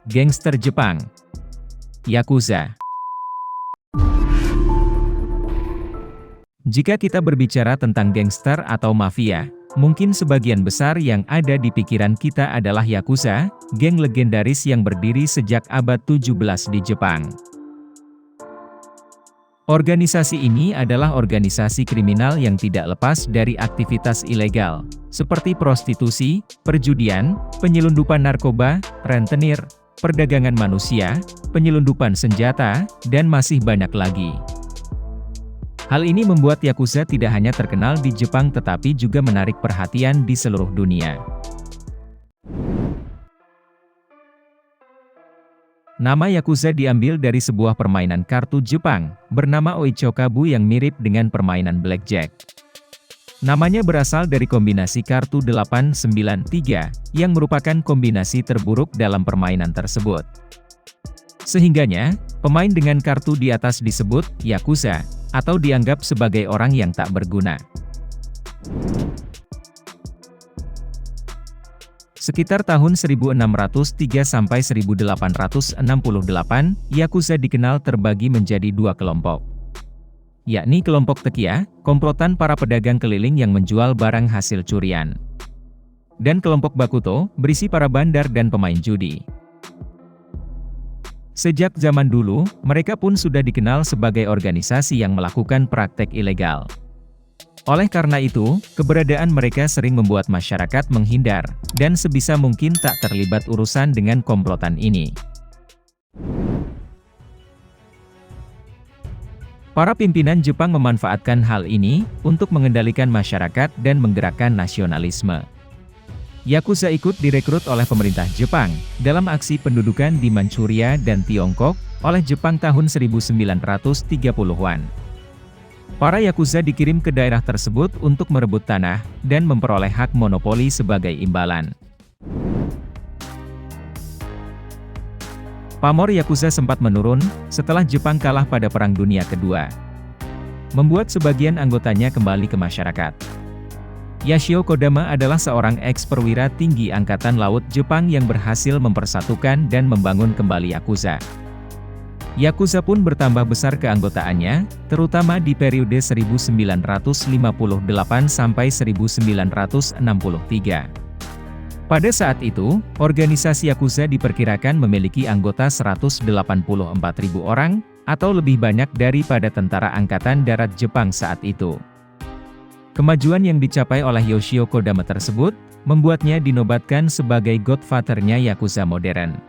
Gangster Jepang, Yakuza. Jika kita berbicara tentang gangster atau mafia, mungkin sebagian besar yang ada di pikiran kita adalah Yakuza, geng legendaris yang berdiri sejak abad 17 di Jepang. Organisasi ini adalah organisasi kriminal yang tidak lepas dari aktivitas ilegal, seperti prostitusi, perjudian, penyelundupan narkoba, rentenir, perdagangan manusia, penyelundupan senjata, dan masih banyak lagi. Hal ini membuat Yakuza tidak hanya terkenal di Jepang tetapi juga menarik perhatian di seluruh dunia. Nama Yakuza diambil dari sebuah permainan kartu Jepang, bernama Oichokabu yang mirip dengan permainan blackjack. Namanya berasal dari kombinasi kartu 893, yang merupakan kombinasi terburuk dalam permainan tersebut. Sehingganya, pemain dengan kartu di atas disebut Yakuza, atau dianggap sebagai orang yang tak berguna. Sekitar tahun 1603 sampai 1868, Yakuza dikenal terbagi menjadi dua kelompok. Yakni kelompok Tekiya, komplotan para pedagang keliling yang menjual barang hasil curian. Dan kelompok Bakuto, berisi para bandar dan pemain judi. Sejak zaman dulu, mereka pun sudah dikenal sebagai organisasi yang melakukan praktek ilegal. Oleh karena itu, keberadaan mereka sering membuat masyarakat menghindar, dan sebisa mungkin tak terlibat urusan dengan komplotan ini. Para pimpinan Jepang memanfaatkan hal ini, untuk mengendalikan masyarakat dan menggerakkan nasionalisme. Yakuza ikut direkrut oleh pemerintah Jepang, dalam aksi pendudukan di Manchuria dan Tiongkok, oleh Jepang tahun 1930-an. Para Yakuza dikirim ke daerah tersebut untuk merebut tanah, dan memperoleh hak monopoli sebagai imbalan. Pamor Yakuza sempat menurun, setelah Jepang kalah pada Perang Dunia Kedua. Membuat sebagian anggotanya kembali ke masyarakat. Yashio Kodama adalah seorang eks-perwira tinggi Angkatan Laut Jepang yang berhasil mempersatukan dan membangun kembali Yakuza. Yakuza pun bertambah besar keanggotaannya, terutama di periode 1958 sampai 1963. Pada saat itu, organisasi Yakuza diperkirakan memiliki anggota 184.000 orang, atau lebih banyak daripada tentara Angkatan Darat Jepang saat itu. Kemajuan yang dicapai oleh Yoshio Kodama tersebut, membuatnya dinobatkan sebagai godfather-nya Yakuza modern.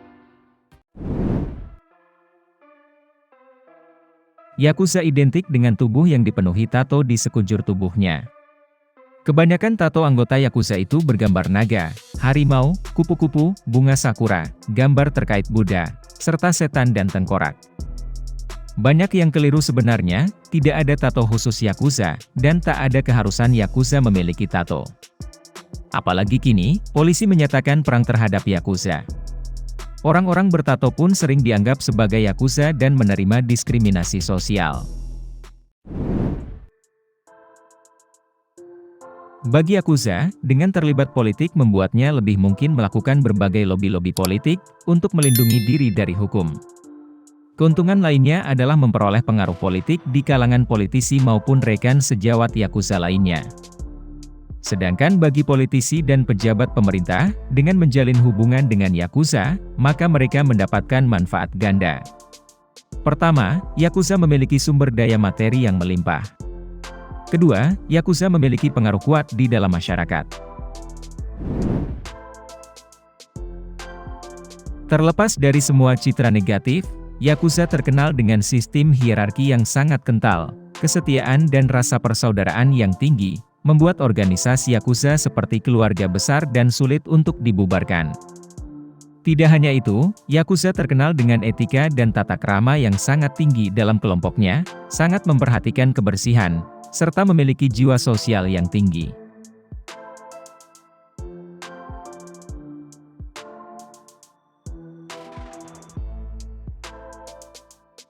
Yakuza identik dengan tubuh yang dipenuhi tato di sekujur tubuhnya. Kebanyakan tato anggota Yakuza itu bergambar naga, harimau, kupu-kupu, bunga sakura, gambar terkait Buddha, serta setan dan tengkorak. Banyak yang keliru sebenarnya, tidak ada tato khusus Yakuza, dan tak ada keharusan Yakuza memiliki tato. Apalagi kini, polisi menyatakan perang terhadap Yakuza. Orang-orang bertato pun sering dianggap sebagai Yakuza dan menerima diskriminasi sosial. Bagi Yakuza, dengan terlibat politik membuatnya lebih mungkin melakukan berbagai lobi-lobi politik, untuk melindungi diri dari hukum. Keuntungan lainnya adalah memperoleh pengaruh politik di kalangan politisi maupun rekan sejawat Yakuza lainnya. Sedangkan bagi politisi dan pejabat pemerintah, dengan menjalin hubungan dengan Yakuza, maka mereka mendapatkan manfaat ganda. Pertama, Yakuza memiliki sumber daya materi yang melimpah. Kedua, Yakuza memiliki pengaruh kuat di dalam masyarakat. Terlepas dari semua citra negatif, Yakuza terkenal dengan sistem hierarki yang sangat kental, kesetiaan dan rasa persaudaraan yang tinggi, membuat organisasi Yakuza seperti keluarga besar dan sulit untuk dibubarkan. Tidak hanya itu, Yakuza terkenal dengan etika dan tata krama yang sangat tinggi dalam kelompoknya, sangat memperhatikan kebersihan, serta memiliki jiwa sosial yang tinggi.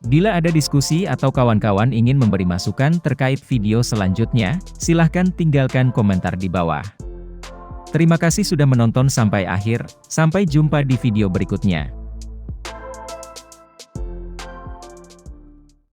Bila ada diskusi atau kawan-kawan ingin memberi masukan terkait video selanjutnya, silahkan tinggalkan komentar di bawah. Terima kasih sudah menonton sampai akhir, sampai jumpa di video berikutnya.